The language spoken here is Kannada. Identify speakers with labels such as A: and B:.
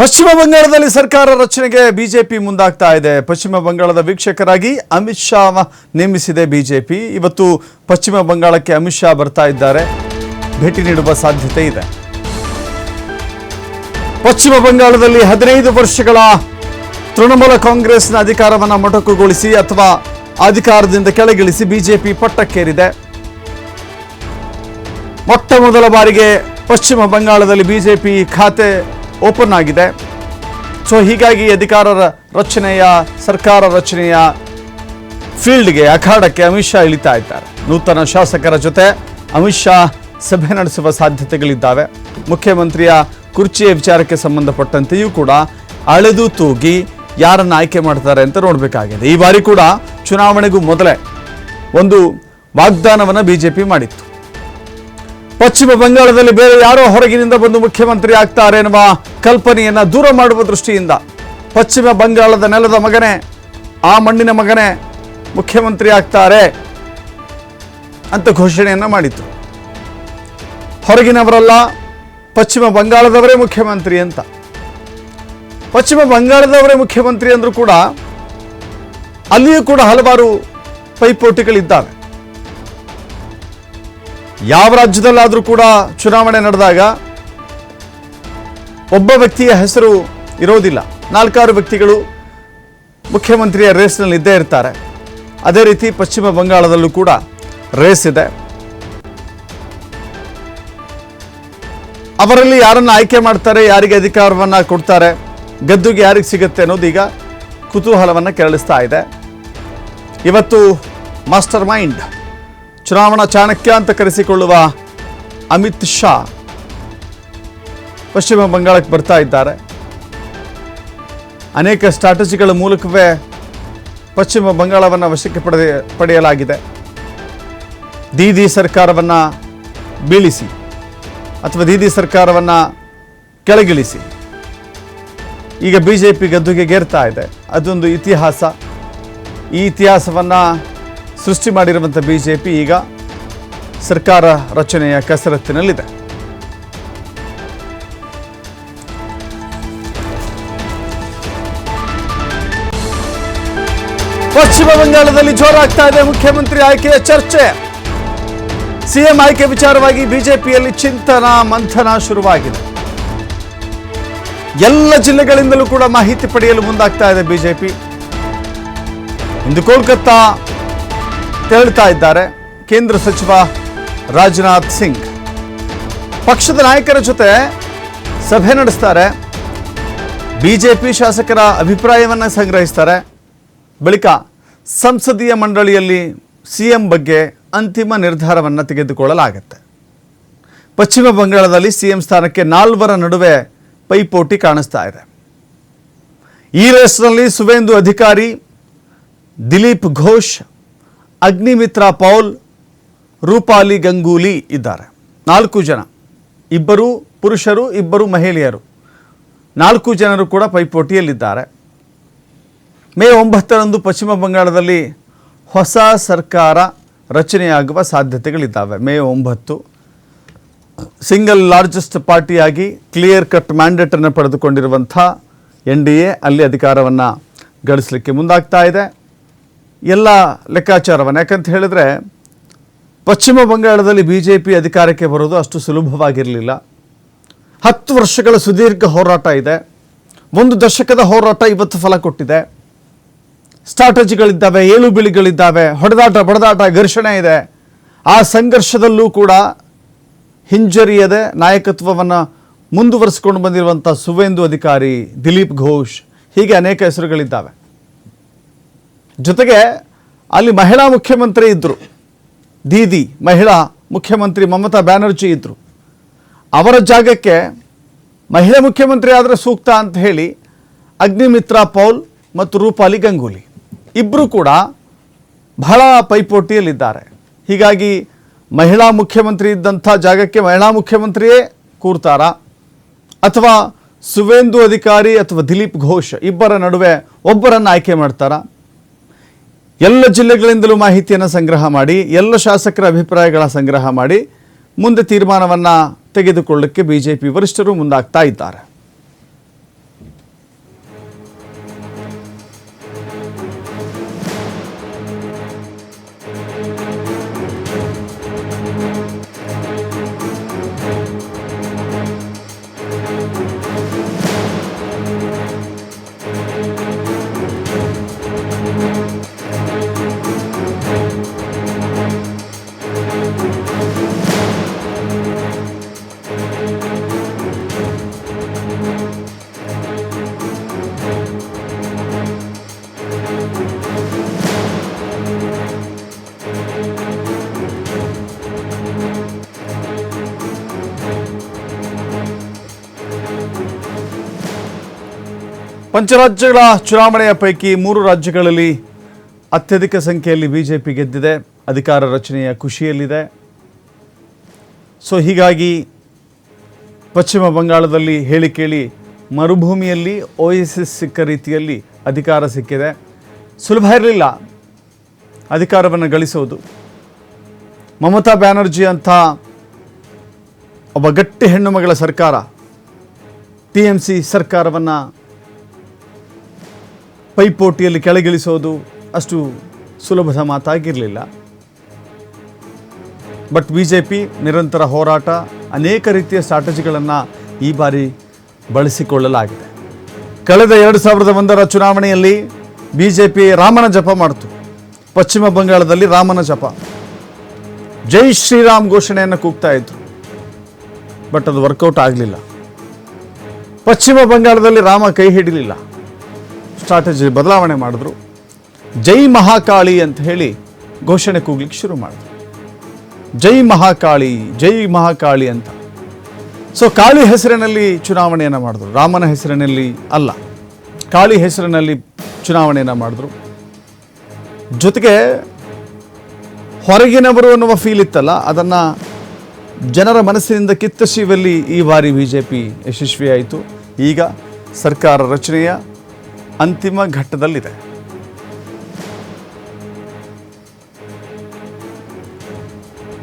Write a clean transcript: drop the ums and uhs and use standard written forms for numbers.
A: ಪಶ್ಚಿಮ ಬಂಗಾಳದಲ್ಲಿ ಸರ್ಕಾರ ರಚನೆಗೆ ಬಿಜೆಪಿ ಮುಂದಾಗ್ತಾ ಇದೆ. ಪಶ್ಚಿಮ ಬಂಗಾಳದ ವೀಕ್ಷಕರಾಗಿ ಅಮಿತ್ ಶಾ ನೇಮಿಸಿದೆ ಬಿಜೆಪಿ. ಇವತ್ತು ಪಶ್ಚಿಮ ಬಂಗಾಳಕ್ಕೆ ಅಮಿತ್ ಶಾ ಬರ್ತಾ ಇದ್ದಾರೆ, ಭೇಟಿ ನೀಡುವ ಸಾಧ್ಯತೆ ಇದೆ. ಪಶ್ಚಿಮ ಬಂಗಾಳದಲ್ಲಿ 15 ವರ್ಷಗಳ ತೃಣಮೂಲ ಕಾಂಗ್ರೆಸ್ನ ಅಧಿಕಾರವನ್ನು ಮೊಟಕುಗೊಳಿಸಿ ಅಥವಾ ಅಧಿಕಾರದಿಂದ ಕೆಳಗಿಳಿಸಿ ಬಿಜೆಪಿ ಪಟ್ಟಕ್ಕೇರಿದೆ. ಮೊಟ್ಟ ಮೊದಲ ಬಾರಿಗೆ ಪಶ್ಚಿಮ ಬಂಗಾಳದಲ್ಲಿ ಬಿಜೆಪಿ ಖಾತೆ ಓಪನ್ ಆಗಿದೆ. ಸೊ ಹೀಗಾಗಿ ಸರ್ಕಾರ ರಚನೆಯ ಫೀಲ್ಡ್ಗೆ, ಅಖಾಡಕ್ಕೆ ಅಮಿತ್ ಶಾ ಇಳಿತಾ ಇದ್ದಾರೆ. ನೂತನ ಶಾಸಕರ ಜೊತೆ ಅಮಿತ್ ಶಾ ಸಭೆ ನಡೆಸುವ ಸಾಧ್ಯತೆಗಳಿದ್ದಾವೆ. ಮುಖ್ಯಮಂತ್ರಿಯ ಕುರ್ಚಿಯ ವಿಚಾರಕ್ಕೆ ಸಂಬಂಧಪಟ್ಟಂತೆಯೂ ಕೂಡ ಅಳೆದು ತೂಗಿ ಯಾರನ್ನು ಆಯ್ಕೆ ಮಾಡ್ತಾರೆ ಅಂತ ನೋಡಬೇಕಾಗಿದೆ. ಈ ಬಾರಿ ಕೂಡ ಚುನಾವಣೆಗೂ ಮೊದಲೇ ಒಂದು ವಾಗ್ದಾನವನ್ನು ಬಿಜೆಪಿ ಮಾಡಿತ್ತು. ಪಶ್ಚಿಮ ಬಂಗಾಳದಲ್ಲಿ ಬೇರೆ ಯಾರೋ ಹೊರಗಿನಿಂದ ಬಂದು ಮುಖ್ಯಮಂತ್ರಿ ಆಗ್ತಾರೆ ಎನ್ನುವ ಕಲ್ಪನೆಯನ್ನು ದೂರ ಮಾಡುವ ದೃಷ್ಟಿಯಿಂದ ಪಶ್ಚಿಮ ಬಂಗಾಳದ ನೆಲದ ಮಗನೇ, ಆ ಮಣ್ಣಿನ ಮಗನೇ ಮುಖ್ಯಮಂತ್ರಿ ಆಗ್ತಾರೆ ಅಂತ ಘೋಷಣೆಯನ್ನು ಮಾಡಿತ್ತು. ಹೊರಗಿನವರಲ್ಲ, ಪಶ್ಚಿಮ ಬಂಗಾಳದವರೇ ಮುಖ್ಯಮಂತ್ರಿ ಅಂತ. ಪಶ್ಚಿಮ ಬಂಗಾಳದವರೇ ಮುಖ್ಯಮಂತ್ರಿ ಅಂದರೂ ಕೂಡ ಅಲ್ಲಿಯೂ ಕೂಡ ಹಲವಾರು ಪೈಪೋಟಿಗಳಿದ್ದಾವೆ. ಯಾವ ರಾಜ್ಯದಲ್ಲಾದರೂ ಕೂಡ ಚುನಾವಣೆ ನಡೆದಾಗ ಒಬ್ಬ ವ್ಯಕ್ತಿಯ ಹೆಸರು ಇರೋದಿಲ್ಲ, 4-6 ವ್ಯಕ್ತಿಗಳು ಮುಖ್ಯಮಂತ್ರಿಯ ರೇಸ್ನಲ್ಲಿ ಇದ್ದೇ ಇರ್ತಾರೆ. ಅದೇ ರೀತಿ ಪಶ್ಚಿಮ ಬಂಗಾಳದಲ್ಲೂ ಕೂಡ ರೇಸ್ ಇದೆ. ಅವರಲ್ಲಿ ಯಾರನ್ನು ಆಯ್ಕೆ ಮಾಡ್ತಾರೆ, ಯಾರಿಗೆ ಅಧಿಕಾರವನ್ನು ಕೊಡ್ತಾರೆ, ಗದ್ದುಗೆ ಯಾರಿಗೆ ಸಿಗುತ್ತೆ ಅನ್ನೋದು ಈಗ ಕುತೂಹಲವನ್ನು ಕೆರಳಿಸ್ತಾ ಇದೆ. ಇವತ್ತು ಮಾಸ್ಟರ್ ಮೈಂಡ್, ಚುನಾವಣಾ ಚಾಣಕ್ಯ ಅಂತ ಕರೆಸಿಕೊಳ್ಳುವ ಅಮಿತ್ ಶಾ ಪಶ್ಚಿಮ ಬಂಗಾಳಕ್ಕೆ ಬರ್ತಾ ಇದ್ದಾರೆ. ಅನೇಕ ಸ್ಟ್ರಾಟಜಿಗಳ ಮೂಲಕವೇ ಪಶ್ಚಿಮ ಬಂಗಾಳವನ್ನು ವಶಕ್ಕೆ ಪಡೆಯಲಾಗಿದೆ. ದೀದಿ ಸರ್ಕಾರವನ್ನು ಬೀಳಿಸಿ ಅಥವಾ ದೀದಿ ಸರ್ಕಾರವನ್ನು ಕೆಳಗಿಳಿಸಿ ಈಗ ಬಿಜೆಪಿ ಗದ್ದುಗೆಗೇರ್ತಾ ಇದೆ. ಅದೊಂದು ಇತಿಹಾಸ. ಈ ಇತಿಹಾಸವನ್ನು ಸೃಷ್ಟಿ ಮಾಡಿರುವಂಥ ಬಿಜೆಪಿ ಈಗ ಸರ್ಕಾರ ರಚನೆಯ ಕಸರತ್ತಿನಲ್ಲಿದೆ. ಪಶ್ಚಿಮ ಬಂಗಾಳದಲ್ಲಿ ಜೋರಾಗ್ತಾ ಇದೆ ಮುಖ್ಯಮಂತ್ರಿ ಆಯ್ಕೆಯ ಚರ್ಚೆ. ಸಿಎಂ ಆಯ್ಕೆ ವಿಚಾರವಾಗಿ ಬಿಜೆಪಿಯಲ್ಲಿ ಚಿಂತನ ಮಂಥನ ಶುರುವಾಗಿದೆ. ಎಲ್ಲ ಜಿಲ್ಲೆಗಳಿಂದಲೂ ಕೂಡ ಮಾಹಿತಿ ಪಡೆಯಲು ಮುಂದಾಗ್ತಾ ಇದೆ ಬಿಜೆಪಿ. ಇಂದು ಕೋಲ್ಕತ್ತಾ ತೆರಳುತ್ತಾ ಇದ್ದಾರೆ ಕೇಂದ್ರ ಸಚಿವ ರಾಜನಾಥ್ ಸಿಂಗ್. ಪಕ್ಷದ ನಾಯಕರ ಜೊತೆ ಸಭೆ ನಡೆಸ್ತಾರೆ. ಬಿಜೆಪಿ ಶಾಸಕರ ಅಭಿಪ್ರಾಯವನ್ನು ಸಂಗ್ರಹಿಸ್ತಾರೆ. ಬಳಿಕ ಸಂಸದೀಯ ಮಂಡಳಿಯಲ್ಲಿ ಸಿಎಂ ಬಗ್ಗೆ ಅಂತಿಮ ನಿರ್ಧಾರವನ್ನು ತೆಗೆದುಕೊಳ್ಳಲಾಗುತ್ತೆ. ಪಶ್ಚಿಮ ಬಂಗಾಳದಲ್ಲಿ ಸಿಎಂ ಸ್ಥಾನಕ್ಕೆ 4 ನಡುವೆ ಪೈಪೋಟಿ ಕಾಣಿಸ್ತಾ ಇದೆ. ಈ ರೇಸ್ನಲ್ಲಿ ಸುವೇಂದು ಅಧಿಕಾರಿ, ದಿಲೀಪ್ ಘೋಷ್, ಅಗ್ನಿಮಿತ್ರ ಪೌಲ್, ರೂಪಾಲಿ ಗಂಗೂಲಿ ಇದ್ದಾರೆ. 4 ಜನ, 2 ಪುರುಷರು, 2 ಮಹಿಳೆಯರು, 4 ಜನರು ಕೂಡ ಪೈಪೋಟಿಯಲ್ಲಿದ್ದಾರೆ. ಮೇ 9ರಂದು ಪಶ್ಚಿಮ ಬಂಗಾಳದಲ್ಲಿ ಹೊಸ ಸರ್ಕಾರ ರಚನೆಯಾಗುವ ಸಾಧ್ಯತೆಗಳಿದ್ದಾವೆ. ಮೇ 9 ಸಿಂಗಲ್ ಲಾರ್ಜೆಸ್ಟ್ ಪಾರ್ಟಿಯಾಗಿ ಕ್ಲಿಯರ್ ಕಟ್ ಮ್ಯಾಂಡೇಟನ್ನು ಪಡೆದುಕೊಂಡಿರುವಂಥ NDA ಅಲ್ಲಿ ಅಧಿಕಾರವನ್ನು ಗಳಿಸಲಿಕ್ಕೆ ಮುಂದಾಗ್ತಾ ಇದೆ. ಎಲ್ಲ ಲೆಕ್ಕಾಚಾರವನ್ನು, ಯಾಕಂತ ಹೇಳಿದ್ರೆ ಪಶ್ಚಿಮ ಬಂಗಾಳದಲ್ಲಿ ಬಿಜೆಪಿ ಅಧಿಕಾರಕ್ಕೆ ಬರೋದು ಅಷ್ಟು ಸುಲಭವಾಗಿರಲಿಲ್ಲ. 10 ವರ್ಷಗಳ ಸುದೀರ್ಘ ಹೋರಾಟ ಇದೆ. 1 ದಶಕದ ಹೋರಾಟ ಇವತ್ತು ಫಲ ಕೊಟ್ಟಿದೆ. ಸ್ಟ್ರಾಟಜಿಗಳಿದ್ದಾವೆ, ಏಳು ಬೀಳುಗಳಿದ್ದಾವೆ, ಹೊಡೆದಾಟ ಬಡದಾಟ ಘರ್ಷಣೆ ಇದೆ. ಆ ಸಂಘರ್ಷದಲ್ಲೂ ಕೂಡ ಹಿಂಜರಿಯದೆ ನಾಯಕತ್ವವನ್ನು ಮುಂದುವರಿಸಿಕೊಂಡು ಬಂದಿರುವಂಥ ಸುವೇಂದು ಅಧಿಕಾರಿ, ದಿಲೀಪ್ ಘೋಷ್, ಹೀಗೆ ಅನೇಕ ಹೆಸರುಗಳಿದ್ದಾವೆ. ಜೊತೆಗೆ ಅಲ್ಲಿ ಮಹಿಳಾ ಮುಖ್ಯಮಂತ್ರಿ ಇದ್ದರು, ದೀದಿ ಮಹಿಳಾ ಮುಖ್ಯಮಂತ್ರಿ ಮಮತಾ ಬ್ಯಾನರ್ಜಿ ಇದ್ದರು. ಅವರ ಜಾಗಕ್ಕೆ ಮಹಿಳಾ ಮುಖ್ಯಮಂತ್ರಿ ಆದರೆ ಸೂಕ್ತ ಅಂತ ಹೇಳಿ ಅಗ್ನಿಮಿತ್ರ ಪೌಲ್ ಮತ್ತು ರೂಪಾಲಿ ಗಂಗೂಲಿ ಇಬ್ಬರು ಕೂಡ ಬಹಳ ಪೈಪೋಟಿಯಲ್ಲಿದ್ದಾರೆ. ಹೀಗಾಗಿ ಮಹಿಳಾ ಮುಖ್ಯಮಂತ್ರಿ ಇದ್ದಂಥ ಜಾಗಕ್ಕೆ ಮಹಿಳಾ ಮುಖ್ಯಮಂತ್ರಿಯೇ ಕೂರ್ತಾರಾ ಅಥವಾ ಸುವೇಂದು ಅಧಿಕಾರಿ ಅಥವಾ ದಿಲೀಪ್ ಘೋಷ್ ಇಬ್ಬರ ನಡುವೆ ಒಬ್ಬರನ್ನು ಆಯ್ಕೆ ಮಾಡ್ತಾರಾ? ಎಲ್ಲ ಜಿಲ್ಲೆಗಳಿಂದಲೂ ಮಾಹಿತಿಯನ್ನು ಸಂಗ್ರಹ ಮಾಡಿ, ಎಲ್ಲ ಶಾಸಕರ ಅಭಿಪ್ರಾಯಗಳ ಸಂಗ್ರಹ ಮಾಡಿ ಮುಂದೆ ತೀರ್ಮಾನವನ್ನು ತೆಗೆದುಕೊಳ್ಳಕ್ಕೆ ಬಿಜೆಪಿ ವರಿಷ್ಠರು ಮುಂದಾಗ್ತಾ ಇದ್ದಾರೆ. ಪಂಚರಾಜ್ಯಗಳ ಚುನಾವಣೆಯ ಪೈಕಿ 3 ರಾಜ್ಯಗಳಲ್ಲಿ ಅತ್ಯಧಿಕ ಸಂಖ್ಯೆಯಲ್ಲಿ ಬಿಜೆಪಿ ಗೆದ್ದಿದೆ, ಅಧಿಕಾರ ರಚನೆಯ ಖುಷಿಯಲ್ಲಿದೆ. ಸೊ ಹೀಗಾಗಿ ಪಶ್ಚಿಮ ಬಂಗಾಳದಲ್ಲಿ ಹೇಳಿ ಕೇಳಿ ಮರುಭೂಮಿಯಲ್ಲಿ ಓಯಸಿಸ್ ಸಿಕ್ಕ ರೀತಿಯಲ್ಲಿ ಅಧಿಕಾರ ಸಿಕ್ಕಿದೆ. ಸುಲಭ ಇರಲಿಲ್ಲ ಅಧಿಕಾರವನ್ನು ಗಳಿಸೋದು. ಮಮತಾ ಬ್ಯಾನರ್ಜಿ ಅಂತ ಒಬ್ಬ ಗಟ್ಟಿ ಹೆಣ್ಣು ಮಗಳ ಸರ್ಕಾರ, TMC ಸರ್ಕಾರವನ್ನು ಪೈಪೋಟಿಯಲ್ಲಿ ಕೆಳಗಿಳಿಸೋದು ಅಷ್ಟು ಸುಲಭದ ಮಾತಾಗಿರಲಿಲ್ಲ. ಬಟ್ ಬಿಜೆಪಿ ನಿರಂತರ ಹೋರಾಟ, ಅನೇಕ ರೀತಿಯ ಸ್ಟ್ರಾಟಜಿಗಳನ್ನು ಈ ಬಾರಿ ಬಳಸಿಕೊಳ್ಳಲಾಗಿದೆ. ಕಳೆದ 2001ರ ಚುನಾವಣೆಯಲ್ಲಿ ಬಿಜೆಪಿ ರಾಮನ ಜಪ ಮಾಡಿತು. ಪಶ್ಚಿಮ ಬಂಗಾಳದಲ್ಲಿ ರಾಮನ ಜಪ, ಜೈ ಶ್ರೀರಾಮ್ ಘೋಷಣೆಯನ್ನು ಕೂಗ್ತಾ ಇದ್ರು. ಬಟ್ ಅದು ವರ್ಕೌಟ್ ಆಗಲಿಲ್ಲ. ಪಶ್ಚಿಮ ಬಂಗಾಳದಲ್ಲಿ ರಾಮ ಕೈ ಹಿಡಿಲಿಲ್ಲ. ಸ್ಟ್ರಾಟಜಿ ಬದಲಾವಣೆ ಮಾಡಿದ್ರು. ಜೈ ಮಹಾಕಾಳಿ ಅಂತ ಹೇಳಿ ಘೋಷಣೆ ಕೂಗ್ಲಿಕ್ಕೆ ಶುರು ಮಾಡಿದ್ರು. ಜೈ ಮಹಾಕಾಳಿ, ಜೈ ಮಹಾಕಾಳಿ ಅಂತ. ಸೊ ಕಾಳಿ ಹೆಸರಿನಲ್ಲಿ ಚುನಾವಣೆಯನ್ನು ಮಾಡಿದ್ರು, ರಾಮನ ಹೆಸರಿನಲ್ಲಿ ಅಲ್ಲ, ಕಾಳಿ ಹೆಸರಿನಲ್ಲಿ ಚುನಾವಣೆಯನ್ನು ಮಾಡಿದ್ರು. ಜೊತೆಗೆ ಹೊರಗಿನವರು ಅನ್ನುವ ಫೀಲ್ ಇತ್ತಲ್ಲ, ಅದನ್ನು ಜನರ ಮನಸ್ಸಿನಿಂದ ಕಿತ್ತೊಗೆಯುವಲ್ಲಿ ಈ ಬಾರಿ ಬಿಜೆಪಿ ಯಶಸ್ವಿಯಾಯಿತು. ಈಗ ಸರ್ಕಾರ ರಚನೆಯ ಅಂತಿಮ ಘಟ್ಟದಲ್ಲಿದೆ.